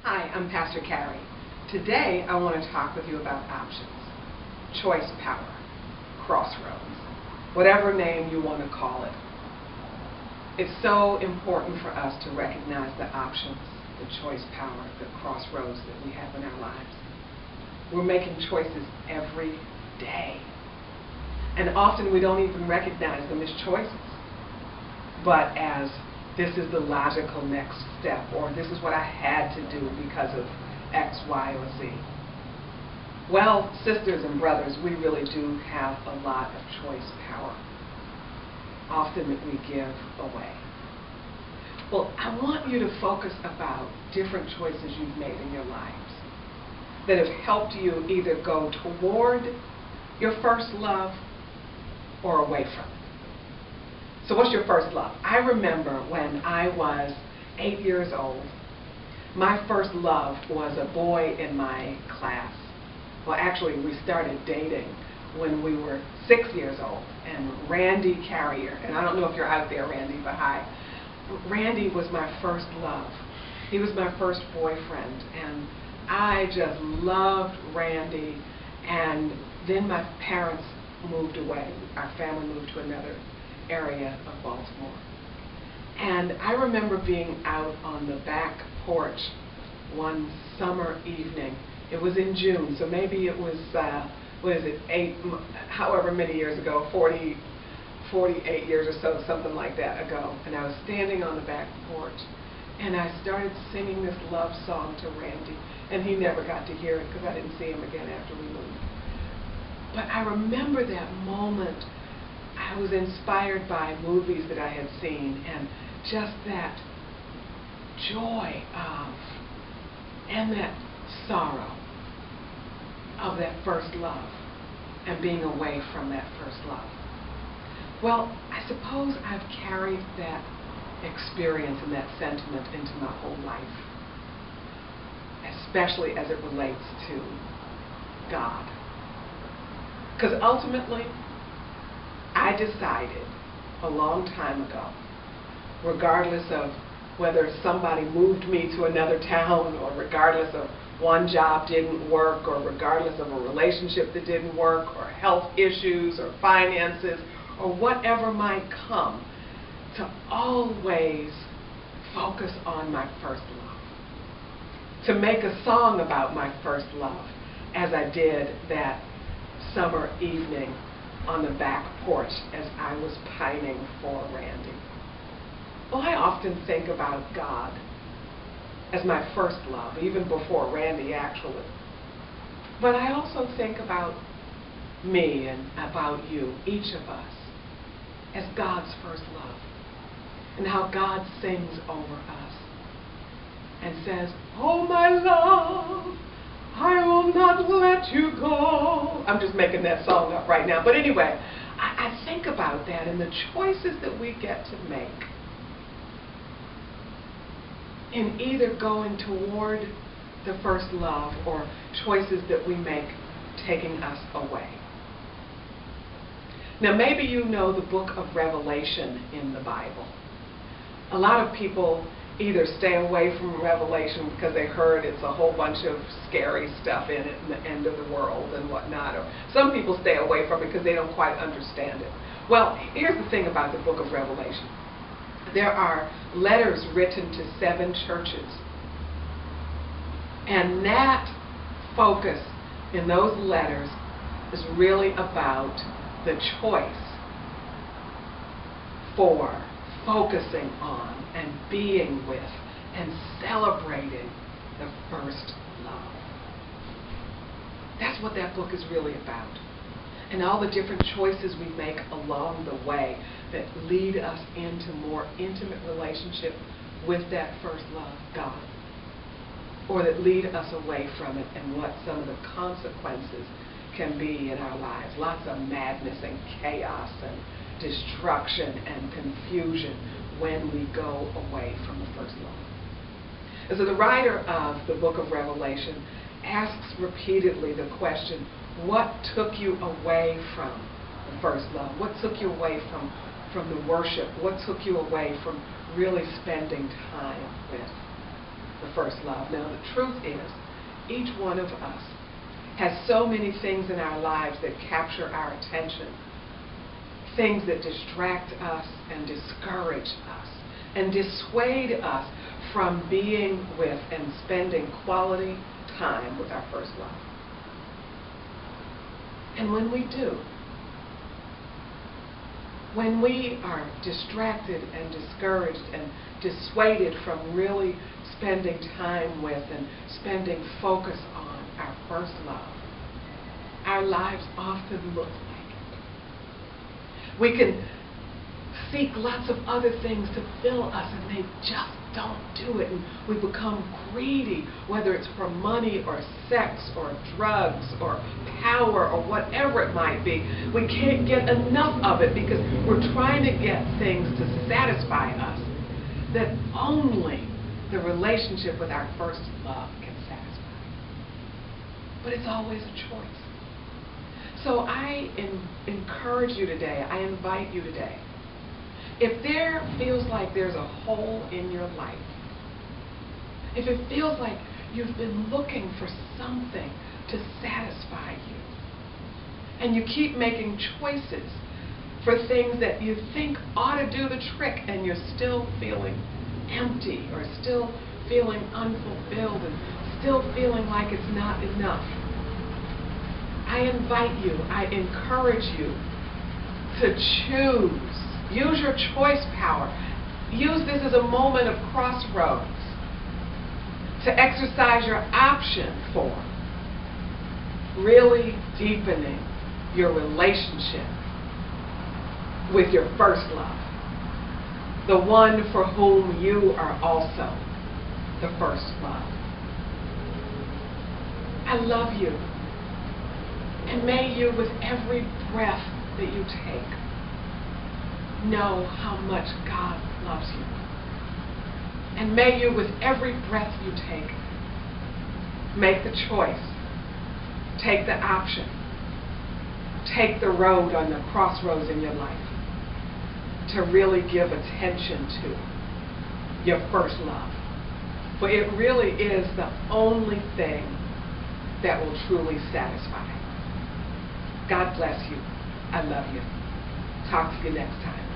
Hi, I'm Pastor Cari. Today I want to talk with you about options, choice power, crossroads, whatever name you want to call it. It's so important for us to recognize the options, the choice power, the crossroads that we have in our lives. We're making choices every day. And often we don't even recognize them as choices, but as this is the logical next step, or this is what I had to do because of X, Y, or Z. Well, sisters and brothers, we really do have a lot of choice power, often that we give away. Well, I want you to focus about different choices you've made in your lives that have helped you either go toward your first love or away from it. So what's your first love? I remember when I was 8 years old, my first love was a boy in my class. Well, actually, we started dating when we were 6 years old, and Randy Carrier, and I don't know if you're out there, Randy, but hi. Randy was my first love. He was my first boyfriend, and I just loved Randy. And then my parents moved away. Our family moved to another area of Baltimore. And I remember being out on the back porch one summer evening. It was in June, so maybe it was, however many years ago, 48 years or so, something like that ago. And I was standing on the back porch, and I started singing this love song to Randy. And he never got to hear it because I didn't see him again after we moved. But I remember that moment. I was inspired by movies that I had seen, and just that joy of, and that sorrow of that first love, and being away from that first love. Well, I suppose I've carried that experience and that sentiment into my whole life, especially as it relates to God. Because ultimately, I decided a long time ago, regardless of whether somebody moved me to another town, or regardless of one job didn't work, or regardless of a relationship that didn't work, or health issues, or finances, or whatever might come, to always focus on my first love. To make a song about my first love, as I did that summer evening on the back porch as I was pining for Randy. Well, I often think about God as my first love, even before Randy actually. But I also think about me and about you, each of us, as God's first love, and how God sings over us and says, "Oh, my love, I will not let you go." I'm just making that song up right now. But anyway, I think about that and the choices that we get to make in either going toward the first love or choices that we make taking us away. Now, maybe you know the book of Revelation in the Bible. A lot of people either stay away from Revelation because they heard it's a whole bunch of scary stuff in it and the end of the world and whatnot, or some people stay away from it because they don't quite understand it. Well, here's the thing about the book of Revelation. There are letters written to 7 churches, and that focus in those letters is really about the choice for focusing on and being with and celebrating the first love. That's what that book is really about. And all the different choices we make along the way that lead us into more intimate relationship with that first love, God, or that lead us away from it, and what some of the consequences can be in our lives. Lots of madness and chaos and destruction and confusion when we go away from the first love. And so the writer of the book of Revelation asks repeatedly the question, what took you away from the first love? What took you away from the worship? What took you away from really spending time with the first love. Now, the truth is, each one of us has so many things in our lives that capture our attention, things that distract us and discourage us and dissuade us from being with and spending quality time with our first love. And when we do, when we are distracted and discouraged and dissuaded from really spending time with and spending focus on our first love, our lives often look like it. We can seek lots of other things to fill us, and they just don't do it. And we become greedy, whether it's for money or sex or drugs or power or whatever it might be. We can't get enough of it because we're trying to get things to satisfy us that only the relationship with our first love can satisfy. But it's always a choice. So I encourage you today, I invite you today, if there feels like there's a hole in your life, if it feels like you've been looking for something to satisfy you, and you keep making choices for things that you think ought to do the trick, and you're still feeling empty or still feeling unfulfilled and still feeling like it's not enough, I invite you, I encourage you to choose. Use your choice power. Use this as a moment of crossroads to exercise your option for really deepening your relationship with your first love, the one for whom you are also the first love. I love you, and may you, with every breath that you take, know how much God loves you. And may you, with every breath you take, make the choice, take the option, take the road on the crossroads in your life to really give attention to your first love. For it really is the only thing that will truly satisfy. God bless you. I love you. Talk to you next time.